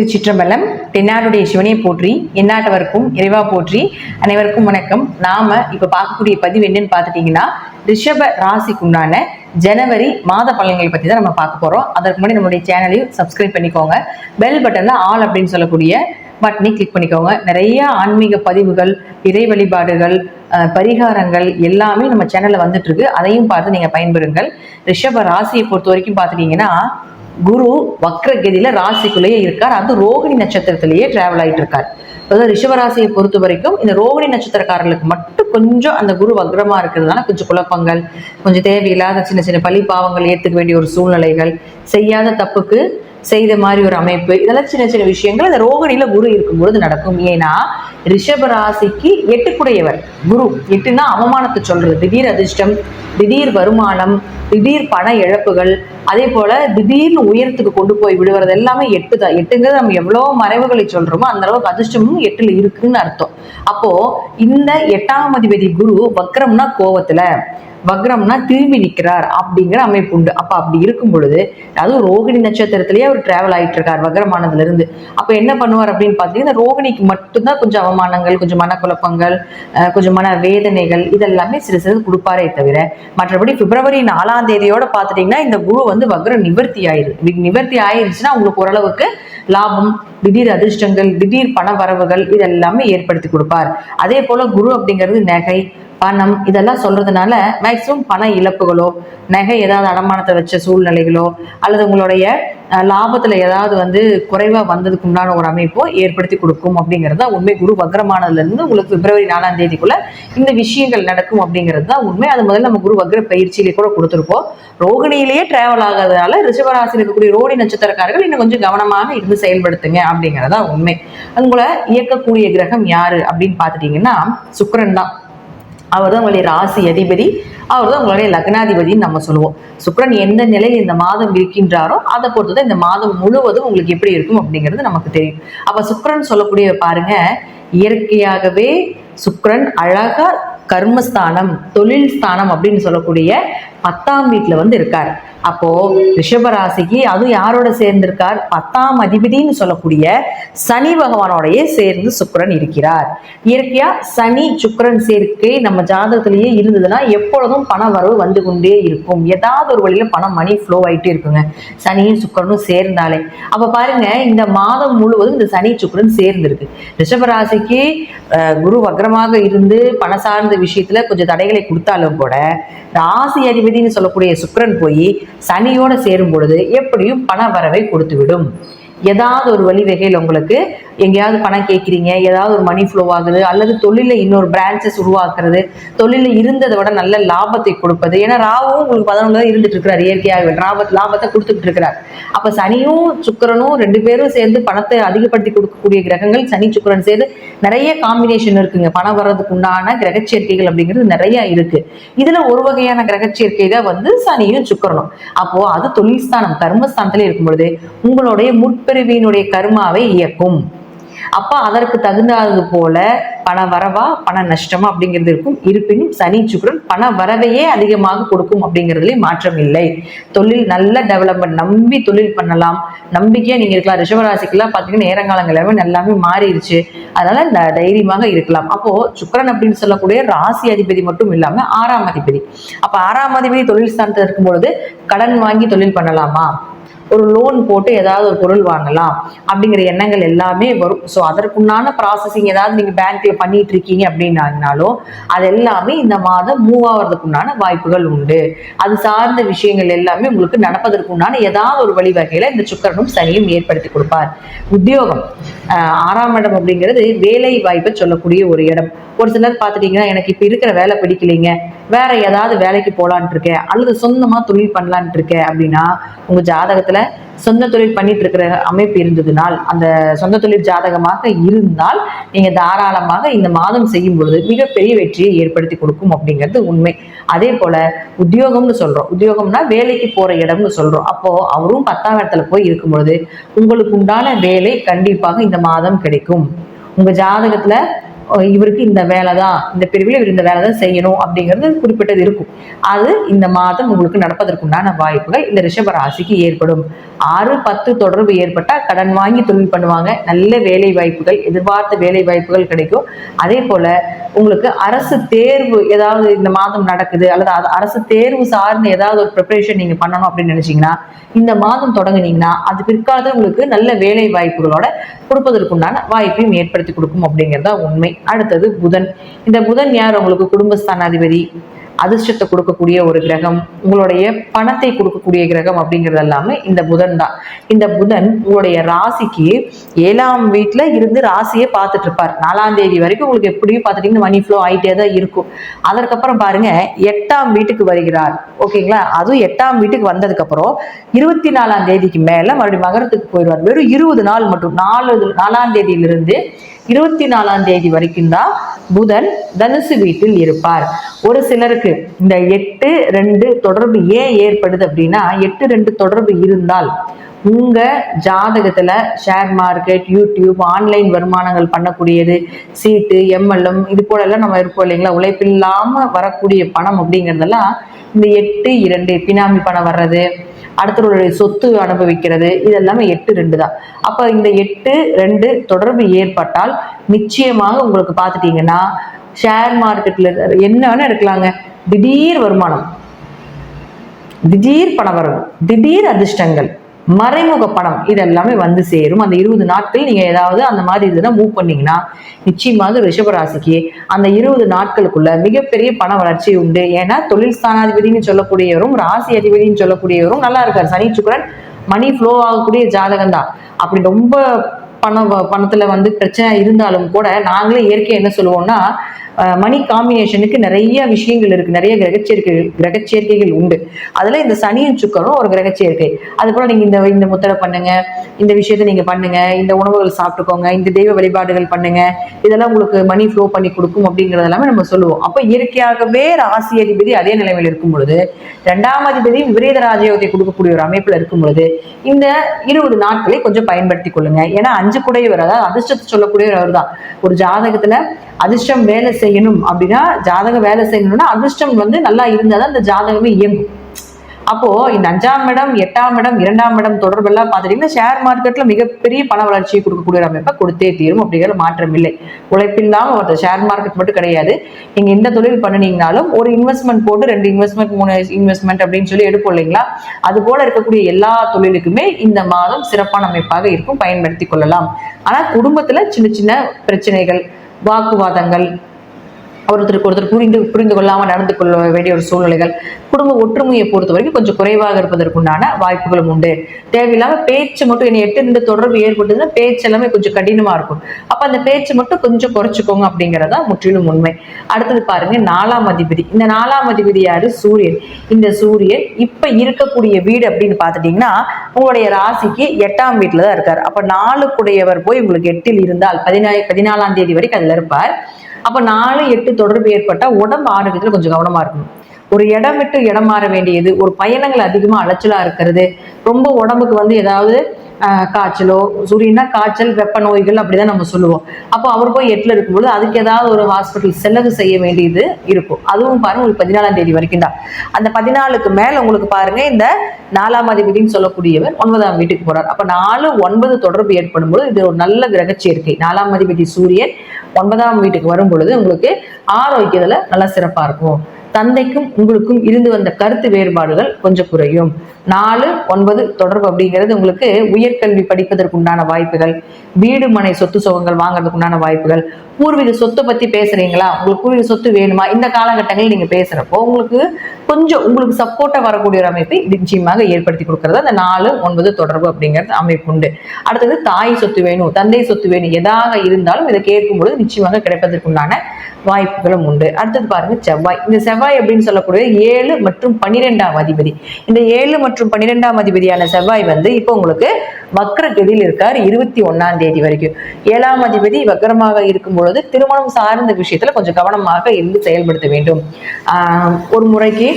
திருச்சிற்றம்பலம். தென்னாடுடைய சிவனை போற்றி, எந்நாட்டவருக்கும் இறைவா போற்றி. அனைவருக்கும் வணக்கம். நாம இப்ப பார்க்கக்கூடிய பதிவு என்னன்னு பார்த்துட்டீங்கன்னா, ரிஷப ராசிக்குண்டான ஜனவரி மாத பலன்களை பத்தி தான் நம்ம பார்க்க போறோம். அதற்கு முன்னாடி நம்மளுடைய சேனலையும் சப்ஸ்கிரைப் பண்ணிக்கோங்க. பெல் பட்டன்ல ஆல் அப்படின்னு சொல்லக்கூடிய பட்டனை கிளிக் பண்ணிக்கோங்க. நிறைய ஆன்மீக பதிவுகள், இறை வழிபாடுகள், பரிகாரங்கள் எல்லாமே நம்ம சேனல்ல வந்துட்டு இருக்கு. அதையும் பார்த்து நீங்க பயன்பெறுங்கள். ரிஷப ராசியை பொறுத்த வரைக்கும் பார்த்துட்டீங்கன்னா, குரு வக்ரகதியில ராசிக்குள்ளேயே இருக்கார். அது ரோகிணி நட்சத்திரத்திலேயே டிராவல் ஆயிட்டு இருக்கார். அதாவது ரிஷபராசியை பொறுத்த வரைக்கும் இந்த ரோகிணி நட்சத்திரக்காரர்களுக்கு மட்டும் கொஞ்சம் அந்த குரு வக்ரமா இருக்கிறதுனால கொஞ்சம் குழப்பங்கள், கொஞ்சம் தேவையில்லாத சின்ன சின்ன பழி பாவங்கள் ஏற்றுக்க வேண்டிய ஒரு சூழ்நிலைகள், செய்யாத தப்புக்கு செய்த மாதிரி ஒரு அமைப்பு, இதெல்லாம் சின்ன சின்ன விஷயங்கள் இந்த ரோகிணியில குரு இருக்கும்பொழுது நடக்கும். ஏன்னா ரிஷபராசிக்கு எட்டுக்குடையவர் குரு. எட்டுன்னா அவமானத்தை சொல்றது, திடீர் அதிர்ஷ்டம், திடீர் வருமானம், திடீர் பண இழப்புகள், அதே போல திடீர்னு உயரத்துக்கு கொண்டு போய் விடுவது எல்லாமே எட்டு தான். எட்டுங்கிறது நம்ம எவ்வளவு மறைவுகளை சொல்றோமோ அந்த அளவுக்கு அதிர்ஷ்டமும் எட்டுல இருக்குன்னு அர்த்தம். அப்போ இந்த 8ஆம் அதிபதி குரு வக்ரம்னா கோவத்துல, வக்ரம்னா திரும்பி நிற்கிறார் அப்படிங்கிற அமைப்பு உண்டு. அப்ப அப்படி இருக்கும் பொழுது, அதுவும் ரோகிணி நட்சத்திரத்திலேயே அவர் டிராவல் ஆயிட்டு இருக்கார் வக்ரமானதுல இருந்து. அப்ப என்ன பண்ணுவார் அப்படின்னு பாத்தீங்கன்னா, ரோகிணிக்கு மட்டும்தான் கொஞ்சம் அவமானங்கள், கொஞ்சம் மனக்குழப்பங்கள், கொஞ்சம் மன வேதனைகள் இதெல்லாமே சிறு சிறு கொடுப்பாரே தவிர, மற்றபடி பிப்ரவரி 4ஆம் தேதியோட பாத்துட்டீங்கன்னா இந்த குரு வக்ரம் நிவர்த்தி ஆயிருச்சுன்னா உங்களுக்கு ஓரளவுக்கு லாபம், திடீர் அதிர்ஷ்டங்கள், திடீர் பண வரவுகள் இதெல்லாமே ஏற்படுத்தி கொடுப்பார். அதே போல குரு அப்படிங்கிறது நகை, பணம் இதெல்லாம் சொல்றதுனால மேக்சிமம் பண இழப்புகளோ, நகை ஏதாவது அடமானத்தை வச்ச சூழ்நிலைகளோ, அல்லது உங்களுடைய லாபத்துல ஏதாவது குறைவா வந்ததுக்கு உண்டான ஒரு அமைப்போ ஏற்படுத்தி கொடுக்கும் அப்படிங்கிறது தான் உண்மை. குரு வக்ரமானதுல இருந்து உங்களுக்கு பிப்ரவரி 4ஆம் தேதிக்குள்ள இந்த விஷயங்கள் நடக்கும் அப்படிங்கிறது தான் உண்மை. அது முதல்ல நம்ம குரு வக்ர பயிற்சியிலே கூட கொடுத்துருப்போம். ரோகிணியிலேயே டிராவல் ஆகாதனால ரிஷபராசியில் இருக்கக்கூடிய ரோஹிணி நட்சத்திரக்காரர்கள் இன்னும் கொஞ்சம் கவனமாக இருந்து செயல்படுத்துங்க அப்படிங்கிறதா உண்மை. உங்களை இயக்கக்கூடிய கிரகம் யாரு அப்படின்னு பாத்துட்டீங்கன்னா சுக்கிரன் தான். அவர் தான் உங்களுடைய ராசி அதிபதி, அவர் தான் உங்களுடைய லக்னாதிபதினு நம்ம சொல்லுவோம். சுக்கிரன் எந்த நிலையில் இந்த மாதம் இருக்கின்றாரோ அதை பொறுத்துதான் இந்த மாதம் முழுவதும் உங்களுக்கு எப்படி இருக்கும் அப்படிங்கிறது நமக்கு தெரியும். அப்ப சுக்கிரன் சொல்லக்கூடிய பாருங்க, இயற்கையாகவே சுக்கிரன் அழகா கர்மஸ்தானம், தொழில் ஸ்தானம் அப்படின்னு சொல்லக்கூடிய 10ஆம் வீட்டுல இருக்கார். அப்போ ரிஷபராசிக்கு அது யாரோட சேர்ந்திருக்கார்? 10ஆம் அதிபதினு சொல்லக்கூடிய சனி பகவானோடையே சேர்ந்து சுக்கிரன் இருக்கிறார். இயற்கையா சனி சுக்கிரன் சேர்க்கை நம்ம ஜாதகத்திலேயே இருந்ததுன்னா எப்பொழுதும் பண வரவு வந்து கொண்டே இருக்கும். ஏதாவது ஒரு வழியில பணம், மணி ஃப்ளோ ஆயிட்டே இருக்குங்க சனியும் சுக்கிரனும் சேர்ந்தாலே. அப்ப பாருங்க, இந்த மாதம் முழுவதும் இந்த சனி சுக்கிரன் சேர்ந்திருக்கு. ரிஷபராசிக்கு குரு வக்ரமாக இருந்து பண சார்ந்த விஷயத்துல கொஞ்சம் தடைகளை கொடுத்தாலும் கூட, ராசி அதிபதினு சொல்லக்கூடிய சுக்கிரன் போய் சனியோட சேரும் பொழுது எப்படியும் பண வரவை கொடுத்து விடும். ஏதாவது ஒரு வழிவகையில் உங்களுக்கு எங்கேயாவது பணம் கேட்குறீங்க, ஏதாவது ஒரு மணி ஃப்ளோ ஆகுது, அல்லது தொழில இன்னொரு பிரான்ச்சஸ் உருவாக்குறது, தொழில இருந்ததை விட நல்ல லாபத்தை கொடுப்பது. ஏன்னா ராவும் உங்களுக்கு 11 இருந்துட்டு இருக்கிறார், இயற்கையாக லாபத்தை கொடுத்துட்டு இருக்கிறார். அப்ப சனியும் சுக்கிரனும் 2 பேரும் சேர்ந்து பணத்தை அதிகப்படுத்தி கொடுக்கக்கூடிய கிரகங்கள் சனி சுக்கிரன் சேர்ந்து நிறைய காம்பினேஷன் இருக்குங்க. பணம் வர்றதுக்கு உண்டான கிரக சேர்க்கைகள் அப்படிங்கிறது நிறைய இருக்கு. இதுல ஒரு வகையான கிரக சேர்க்கை தான் சனியும் சுக்கிரனும். அப்போ அது தொழில் ஸ்தானம், கர்மஸ்தானத்துல இருக்கும் பொழுது உங்களுடைய முற்பிறவியினுடைய கர்மாவை இயக்கும். அப்ப அதற்கு தகுந்தாது போல பண வரவா பண நஷ்டமா அப்படிங்கிறது இருக்கும். இருப்பினும் சனி சுக்கிரன் பண வரவையே அதிகமாக கொடுக்கும் அப்படிங்கிறதுல மாற்றம் இல்லை. தொழில் நல்ல டெவலப்மெண்ட், நம்பி தொழில் பண்ணலாம், நம்பிக்கையா நீங்க இருக்கலாம். ரிஷபராசிக்கெல்லாம் பாத்தீங்கன்னா நேரங்காலங்கள் எல்லாமே மாறிடுச்சு, அதனால தைரியமாக இருக்கலாம். அப்போ சுக்கிரன் அப்படின்னு சொல்லக்கூடிய ராசி அதிபதி மட்டும் இல்லாம 6ஆம் அதிபதி. அப்ப 6ஆம் அதிபதி தொழில் ஸ்தானத்தில் இருக்கும் பொழுது கடன் வாங்கி தொழில் பண்ணலாமா, ஒரு லோன் போட்டு ஏதாவது ஒரு பொருள் வாங்கலாம் அப்படிங்கிற எண்ணங்கள் எல்லாமே வரும். ஸோ அதற்குண்டான ப்ராசஸிங் ஏதாவது நீங்க பேங்க்ல பண்ணிட்டு இருக்கீங்க அப்படின்னாலும் அது எல்லாமே இந்த மாதம் மூவ் ஆகிறதுக்குண்டான வாய்ப்புகள் உண்டு. அது சார்ந்த விஷயங்கள் எல்லாமே உங்களுக்கு நடப்பதற்குண்டான ஏதாவது ஒரு வழிவகையில இந்த சுக்கிரனும் சனியும் ஏற்படுத்தி கொடுப்பார். உத்தியோகம், 6ஆம் இடம் அப்படிங்கிறது வேலை வாய்ப்பை சொல்லக்கூடிய ஒரு இடம். ஒரு சிலர் பார்த்துட்டீங்கன்னா, எனக்கு இப்ப இருக்கிற வேலை பிடிக்கலைங்க, வேற ஏதாவது வேலைக்கு போலான் இருக்கேன், அல்லது சொந்தமா தொழில் பண்ணலான் இருக்கேன் அப்படின்னா, உங்க ஜாதகத்துல சொந்த தொழில் பண்ணிட்டு இருக்கிற அமைப்பு இருந்ததுனால், அந்த சொந்த தொழில் ஜாதகமாக இருந்தால் நீங்க தாராளமாக இந்த மாதம் செய்யும் பொழுது மிகப்பெரிய வெற்றியை ஏற்படுத்தி கொடுக்கும் அப்படிங்கிறது உண்மை. அதே போல உத்தியோகம்னு சொல்றோம், உத்தியோகம்னா வேலைக்கு போற இடம்னு சொல்றோம். அப்போ அவரும் 10ஆம் இடத்துல போய் இருக்கும் பொழுது உங்களுக்கு உண்டான வேலை கண்டிப்பாக இந்த மாதம் கிடைக்கும். உங்க ஜாதகத்துல இவருக்கு இந்த வேலை தான், இந்த பிரிவில் இவர் இந்த வேலை தான் செய்யணும் அப்படிங்கிறது குறிப்பிட்டது இருக்கும். அது இந்த மாதம் உங்களுக்கு நடப்பதற்குண்டான வாய்ப்புகள் இந்த ரிஷப ராசிக்கு ஏற்படும். 6-10 தொடர்பு ஏற்பட்டால் கடன் வாங்கி தொழில் பண்ணுவாங்க. நல்ல வேலை வாய்ப்புகள், எதிர்பார்த்த வேலை வாய்ப்புகள் கிடைக்கும். அதே போல உங்களுக்கு அரசு தேர்வு ஏதாவது இந்த மாதம் நடக்குது, அல்லது அரசு தேர்வு சார்ந்த ஏதாவது ஒரு ப்ரிப்பரேஷன் நீங்க பண்ணணும் அப்படின்னு நினைச்சீங்கன்னா இந்த மாதம் தொடங்குனீங்கன்னா அது பிற்காலத்தில் உங்களுக்கு நல்ல வேலை வாய்ப்புகளோட கொடுப்பதற்குண்டான வாய்ப்பையும் ஏற்படுத்தி கொடுக்கும் அப்படிங்கிறதா உண்மை. அடுத்தது புதன். இந்த புதன் யார்? உங்களுக்கு குடும்பஸ்தானாதிபதி, அதிர்ஷ்டத்தை கொடுக்கக்கூடிய ஒரு கிரகம், உங்களுடைய பணத்தை கொடுக்கக்கூடிய கிரகம் அப்படிங்கிறது எல்லாமே இந்த புதன் தான். இந்த புதன் உங்களுடைய ராசிக்கு 7ஆம் வீட்டுல இருந்து ராசியை பார்த்துட்டு இருப்பார். 4ஆம் தேதி வரைக்கும் உங்களுக்கு எப்படியும் பார்த்துட்டீங்கன்னா மணி ஃப்ளோ ஆயிட்டே தான் இருக்கும். அதற்கப்புறம் பாருங்க 8ஆம் வீட்டுக்கு வருகிறார். ஓகேங்களா? அதுவும் 8ஆம் வீட்டுக்கு வந்ததுக்கு அப்புறம் 24ஆம் தேதிக்கு மேல மறுபடியும் மகரத்துக்கு போயிடுவார். வெறும் 20 நாள் மட்டும். 4ஆம் தேதியிலிருந்து 24ஆம் தேதி வரைக்கும் தான் புதன் தனுசு வீட்டில் இருப்பார். ஒரு சிலருக்கு இந்த 8-2 தொடர்பு ஏன் ஏற்படுது அப்படின்னா, 8-2 தொடர்பு இருந்தால் உங்க ஜாதகத்துல ஷேர் மார்க்கெட், யூடியூப், ஆன்லைன் வருமானங்கள் பண்ணக்கூடியது, சீட்டு, எம்எல்எம் இது போல எல்லாம் நம்ம இருப்போம் இல்லைங்களா, உழைப்பில்லாம வரக்கூடிய பணம் அப்படிங்கிறதெல்லாம் இந்த 8-2 பினாமி பணம் வர்றது, அடுத்தவர்களுடைய சொத்து அனுபவிக்கிறது, இது எல்லாமே 8-2 தான். அப்ப இந்த 8-2 தொடர்பு ஏற்பட்டால் நிச்சயமாக உங்களுக்கு பார்த்துட்டீங்கன்னா ஷேர் மார்க்கெட்ல என்னன்னு எடுக்கலாங்க, திடீர் வருமானம், திடீர் பண வரவு, திடீர் அதிர்ஷ்டங்கள், மறைமுக பணம் இதெல்லாமே வந்து சேரும். அந்த 20 நாட்கள் நீங்க ஏதாவது அந்த மாதிரி இதுதான் மூவ் பண்ணீங்கன்னா நிச்சயமாக ரிஷபராசிக்கு அந்த 20 நாட்களுக்குள்ள மிகப்பெரிய பண வளர்ச்சி உண்டு. ஏன்னா தொழில் ஸ்தானாதிபதினு சொல்லக்கூடியவரும் ராசி அதிபதினு சொல்லக்கூடியவரும் நல்லா இருக்காரு. சனி சுக்கிரன் மணி ஃப்ளோ ஆகக்கூடிய ஜாதகம் தான். அப்படி ரொம்ப பணத்துல வந்து பிரச்சனை இருந்தாலும் கூட நாங்களே இயற்கை என்ன சொல்லுவோம்னா, மணி காம்பினேஷனுக்கு நிறைய விஷயங்கள் இருக்கு, நிறைய கிரகச்சேர்க்கைகள் உண்டு. அதுல இந்த சனியும் சுக்கரும் ஒரு கிரகச்சேர்க்கை. அது போல நீங்க இந்த முத்திரை பண்ணுங்க, இந்த விஷயத்த நீங்க பண்ணுங்க, இந்த உணவுகள் சாப்பிட்டுக்கோங்க, இந்த தெய்வ வழிபாடுகள் பண்ணுங்க, இதெல்லாம் உங்களுக்கு மணி ஃப்ளோ பண்ணி கொடுக்கும் அப்படிங்கறது எல்லாமே நம்ம சொல்லுவோம். அப்ப இயற்கையாகவே ராசி அதிபதி அதே நிலைமையில் இருக்கும் பொழுது 2ஆம் அதிபதி விபரீத ராஜயோகத்தை கொடுக்கக்கூடிய ஒரு அமைப்புல இருக்கும் பொழுது இந்த 20 நாட்களை கொஞ்சம் பயன்படுத்திக் கொள்ளுங்க. ஏன்னா 5 கூடையவர், அதாவது அதிர்ஷ்டத்தை சொல்லக்கூடியவர் அவர் தான். ஒரு ஜாதகத்துல அதிர்ஷ்டம் வேலை செய்யணும் அப்படின்னா, ஜாதகம் வேலை செய்யணும்னா அதிர்ஷ்டம் வந்து நல்லா இருந்தாதான் அந்த ஜாதகமே இயங்கும். அப்போ இந்த 5ஆம் இடம், 8ஆம் இடம், 2ஆம் இடம் தொடர்பெல்லாம் பார்த்துட்டீங்கன்னா ஷேர் மார்க்கெட்ல மிகப்பெரிய பண வளர்ச்சியை கொடுக்கக்கூடிய அமைப்பை கொடுத்தே தீரும். அப்படிங்கிற மாற்றம் இல்லை. உழைப்பில்லாம ஒரு ஷேர் மார்க்கெட் மட்டும் கிடையாது. நீங்க எந்த தொழில் பண்ணினீங்கனாலும் ஒரு இன்வெஸ்ட்மெண்ட் போட்டு 2 இன்வெஸ்ட்மெண்ட் 3 இன்வெஸ்ட்மெண்ட் அப்படின்னு சொல்லி எடுப்போம் இல்லைங்களா, அது போல இருக்கக்கூடிய எல்லா தொழிலுக்குமே இந்த மாதம் சிறப்பான அமைப்பாக இருக்கும், பயன்படுத்தி கொள்ளலாம். ஆனா குடும்பத்துல சின்ன சின்ன பிரச்சனைகள், வாக்குவாதங்கள், ஒருத்தருக்கு ஒருத்தர் புரிந்து கொள்ளாமல் நடந்து கொள்ள வேண்டிய ஒரு சூழ்நிலைகள், குடும்ப ஒற்றுமையை பொறுத்த வரைக்கும் கொஞ்சம் குறைவாக இருப்பதற்குண்டான வாய்ப்புகளும் உண்டு. தேவையில்லாம பேச்சு மட்டும் 8-2 தொடர்பு ஏற்பட்டதுன்னா பேச்சு எல்லாமே கொஞ்சம் கடினமா இருக்கும். அப்ப அந்த பேச்சு மட்டும் கொஞ்சம் குறைச்சிக்கோங்க அப்படிங்கறதா முற்றிலும் உண்மை. அடுத்தது பாருங்க 4ஆம் அதிபதி. இந்த 4ஆம் அதிபதி யாரு? சூரியன். இந்த சூரியன் இப்ப இருக்கக்கூடிய வீடு அப்படின்னு பாத்துட்டீங்கன்னா உங்களுடைய ராசிக்கு 8ஆம் வீட்டுல தான் இருக்காரு. அப்ப 4 கூடையவர் போய் உங்களுக்கு 8இல் இருந்தால் 14ஆம் தேதி வரைக்கும் அதுல இருப்பார். அப்ப 4-8 தொடர்பு ஏற்பட்டா உடம்பு ஆரோக்கியத்துல கொஞ்சம் கவனமா இருக்கணும். ஒரு இடம் விட்டு இடம் மாற வேண்டியது, ஒரு பயணங்கள் அதிகமா அலைச்சலா இருக்கிறது, ரொம்ப உடம்புக்கு வந்து ஏதாவது காய்ச்சலோ, சூரியனா காய்ச்சல், வெப்ப நோய்கள் அப்படிதான் நம்ம சொல்லுவோம். அப்போ அவர் போய் 8ல இருக்கும்போது அதுக்கு ஏதாவது ஒரு ஹாஸ்பிட்டல் செலவு செய்ய வேண்டியது இருக்கும். அதுவும் பாருங்க உங்களுக்கு 14ஆம் தேதி வரைக்கும் தான். அந்த 14க்கு மேல உங்களுக்கு பாருங்க இந்த 4ஆம் அதிபதினு சொல்லக்கூடியவர் 9ஆம் வீட்டுக்கு போறார். அப்ப 4-9 தொடர்பு ஏற்படும் போது இது ஒரு நல்ல கிரக சேர்க்கை. 4ஆம் அதிபதி சூரியன் 9ஆம் வீட்டுக்கு வரும் பொழுது உங்களுக்கு ஆரோக்கியத்துல நல்லா சிறப்பா இருக்கும். தந்தைக்கும் உங்களுக்கும் இருந்து வந்த கருத்து வேறுபாடுகள் கொஞ்சம் குறையும். 4-9 தொடர்பு அப்படிங்கிறது உங்களுக்கு உயர்கல்வி படிப்பதற்கு உண்டான வாய்ப்புகள், வீடு மனை சொத்து சுகங்கள் வாங்குறதுக்கு உண்டான வாய்ப்புகள், பூர்வீக சொத்தை பத்தி பேசுறீங்களா, உங்களுக்கு பூர்வீக சொத்து வேணுமா, இந்த காலகட்டங்களில் நீங்க பேசுறப்போ உங்களுக்கு கொஞ்சம் உங்களுக்கு சப்போர்ட்டா வரக்கூடிய ஒரு அமைப்பை நிச்சயமாக ஏற்படுத்தி கொடுக்கறது அந்த 4-9 தொடர்பு அப்படிங்கிறது அமைப்பு உண்டு. அடுத்தது தாய் சொத்து வேணும், தந்தை சொத்து வேணும், எதாக இருந்தாலும் இதை கேட்கும் பொழுது நிச்சயமாக கிடைப்பதற்குண்டான வாய்ப்புகளும் உண்டு. அடுத்தது பாருங்க செவ்வாய். இந்த செவ்வாய் அப்படின்னு சொல்லக்கூடிய 7 மற்றும் 12ஆம் அதிபதி. இந்த 7 மற்றும் 12ஆம் அதிபதியான செவ்வாய் வந்து இப்போ உங்களுக்கு வக்ரகதியில் இருக்கார் 21ஆம் தேதி வரைக்கும். 7ஆம் அதிபதி வக்ரமாக இருக்கும் பொழுது திருமணம் சார்ந்த விஷயத்துல கொஞ்சம் கவனமாக இருந்து செயல்படுத்த வேண்டும். ஒரு முறைக்கு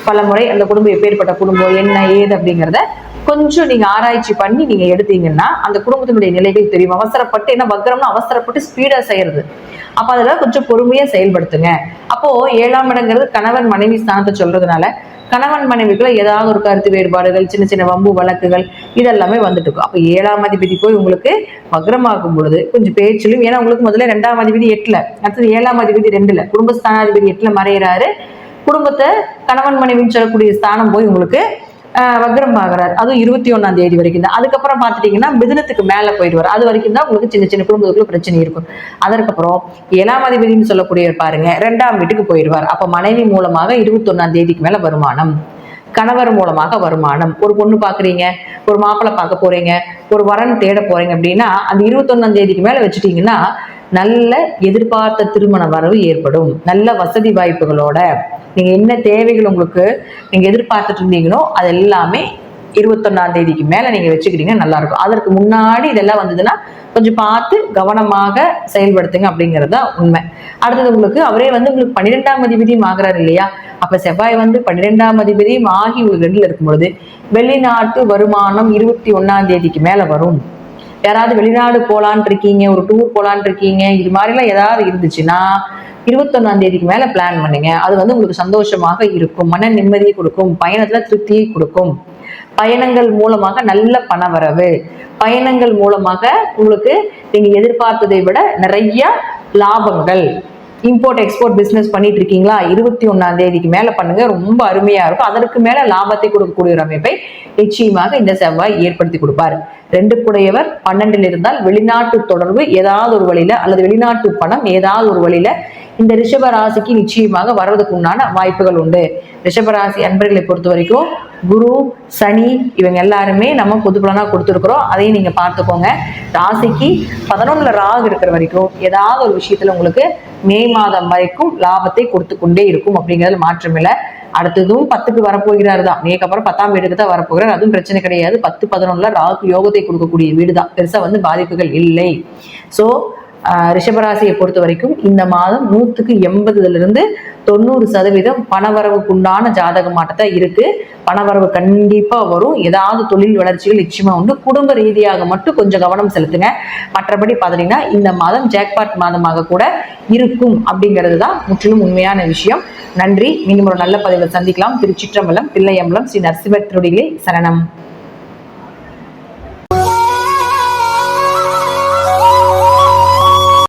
பல முறை அந்த குடும்பம் எப்பேற்பட்ட குடும்பம் என்ன ஏது அப்படிங்கிறத கொஞ்சம் நீங்க ஆராய்ச்சி பண்ணி நீங்க எடுத்தீங்கன்னா அந்த குடும்பத்தினுடைய நிலைகள் தெரியும். அவசரப்பட்டு, என்ன வக்ரம்னா அவசரப்பட்டு ஸ்பீடா செய்யறது. அப்ப அதுல கொஞ்சம் பொறுமையா செயல்படுத்துங்க. அப்போ 7ஆம் இடங்கிறது கணவன் மனைவி ஸ்தானத்தை சொல்றதுனால கணவன் மனைவிக்குள்ள ஏதாவது ஒரு கருத்து வேறுபாடுகள், சின்ன சின்ன வம்பு வழக்குகள் இதெல்லாமே வந்துட்டு இருக்கும். அப்ப 7ஆம் அதிபதி போய் உங்களுக்கு வக்ரமாகும் பொழுது கொஞ்சம் பேச்சிலும், ஏன்னா உங்களுக்கு முதல்ல 2ஆம் அதிபதி 8ல, அடுத்தது 7ஆம் அதிபதி 2ல, குடும்பஸ்தானாதிபதி 8ல மறையிறாரு. குடும்பத்தை கணவன் மனைவின்னு சொல்லக்கூடிய ஸ்தானம் போய் உங்களுக்கு வக்ரம் ஆகிறார். அதுவும் 21ஆம் தேதி வரைக்கும் தான். அதுக்கப்புறம் பார்த்துட்டீங்கன்னா மிதுனத்துக்கு மேல போயிடுவார். அது வரைக்கும் தான் உங்களுக்கு சின்ன சின்ன குடும்பத்துக்குள்ள பிரச்சனை இருக்கும். அதற்கப்புறம் 7ஆம் அதிபதினு சொல்லக்கூடிய பாருங்க 2ஆம் வீட்டுக்கு போயிடுவார். அப்ப மனைவி மூலமாக 21ஆம் தேதிக்கு மேல வருமானம், கணவர் மூலமாக வருமானம். ஒரு பொண்ணு பாக்குறீங்க, ஒரு மாப்பிள்ளை பார்க்க போறீங்க, ஒரு வரன் தேட போறீங்க அப்படின்னா அந்த 21ஆம் தேதிக்கு மேல வச்சுட்டீங்கன்னா நல்ல எதிர்பார்த்த திருமண வரவு ஏற்படும். நல்ல வசதி வாய்ப்புகளோட நீங்க என்ன தேவைகள் உங்களுக்கு நீங்க எதிர்பார்த்துட்டு இருந்தீங்களோ அது எல்லாமே 21ஆம் தேதிக்கு மேல நீங்க வச்சுக்கிட்டீங்கன்னா நல்லா இருக்கும். அதற்கு முன்னாடி இதெல்லாம் வந்ததுன்னா கொஞ்சம் பார்த்து கவனமாக செயல்படுத்துங்க அப்படிங்கிறது தான் உண்மை. அடுத்தது உங்களுக்கு அவரே வந்து உங்களுக்கு 12ஆம் அதிபதியும் ஆகிறாரு இல்லையா? அப்ப செவ்வாய் வந்து 12ஆம் அதிபதியும் ஆகி உங்களுக்கு 2ல இருக்கும்பொழுது வெளிநாட்டு வருமானம் 21ஆம் தேதிக்கு மேல வரும். யாராவது வெளிநாடு போலான் இருக்கீங்க, ஒரு டூர் போலான் இருக்கீங்க, இது மாதிரிலாம் ஏதாவது இருந்துச்சுன்னா 21ஆம் தேதிக்கு மேல பிளான் பண்ணுங்க. அது வந்து உங்களுக்கு சந்தோஷமாக இருக்கும், மன நிம்மதியை கொடுக்கும், பயணத்துல திருப்தியை கொடுக்கும். பயணங்கள் மூலமாக நல்ல பணவரவு, பயணங்கள் மூலமாக உங்களுக்கு நீங்க எதிர்பார்த்ததை விட நிறைய லாபங்கள். இம்போர்ட் எக்ஸ்போர்ட் பிசினஸ் பண்ணிட்டு இருக்கீங்களா? 21ஆம் தேதிக்கு மேல பண்ணுங்க, ரொம்ப அருமையா இருக்கும். அதற்கு மேல லாபத்தை கொடுக்கக்கூடிய ஒரு அமைப்பை நிச்சயமாக இந்த செவ்வாய் ஏற்படுத்தி கொடுப்பாரு. 2 12ல் இருந்தால் வெளிநாட்டு தொடர்பு ஏதாவது ஒரு வழியில, அல்லது வெளிநாட்டு பணம் ஏதாவது ஒரு வழியில இந்த ரிஷப ராசிக்கு நிச்சயமாக வர்றதுக்கு உண்டான வாய்ப்புகள் உண்டு. ரிஷபராசி அன்பர்களை பொறுத்த வரைக்கும் குரு, சனி இவங்க எல்லாருமே நம்ம பொது பலனா கொடுத்துருக்குறோம். அதையும் நீங்க பார்த்துக்கோங்க. ராசிக்கு 11ல ராகு இருக்கிற வரைக்கும் ஏதாவது ஒரு விஷயத்துல உங்களுக்கு மே மாதம் வரைக்கும் லாபத்தை கொடுத்து கொண்டே இருக்கும், அப்படிங்கிறது மாற்றம் இல்லை. அடுத்ததும் 10க்கு வரப்போகிறாரு தான், மேற்கு அப்புறம் 10ஆம் வீட்டுக்கு தான் வரப்போகிறார். அதுவும் பிரச்சனை கிடையாது. 10, 11ல ராகு யோகத்தை கொடுக்கக்கூடிய வீடு தான், பெருசா வந்து பாதிப்புகள் இல்லை. சோ ரிஷபராசியை பொறுத்த வரைக்கும் இந்த மாதம் 100க்கு 80லிருந்து 90% பணவரவுக்குண்டான ஜாதக மாட்டத்தை இருக்கு. பணவரவு கண்டிப்பா வரும். ஏதாவது தொழில் வளர்ச்சிகள் நிச்சயமா உண்டு. குடும்ப ரீதியாக மட்டும் கொஞ்சம் கவனம் செலுத்துங்க. மற்றபடி பாத்தீங்கன்னா இந்த மாதம் ஜாக்பாட் மாதமாக கூட இருக்கும் அப்படிங்கிறது தான் முற்றிலும் உண்மையான விஷயம். நன்றி. மீண்டும் ஒரு நல்ல பதிவில் சந்திக்கலாம். திருச்சிற்றம்பலம், தில்லையம்பலம், ஸ்ரீ நரசிம்மர் திருவடிகளே சரணம்.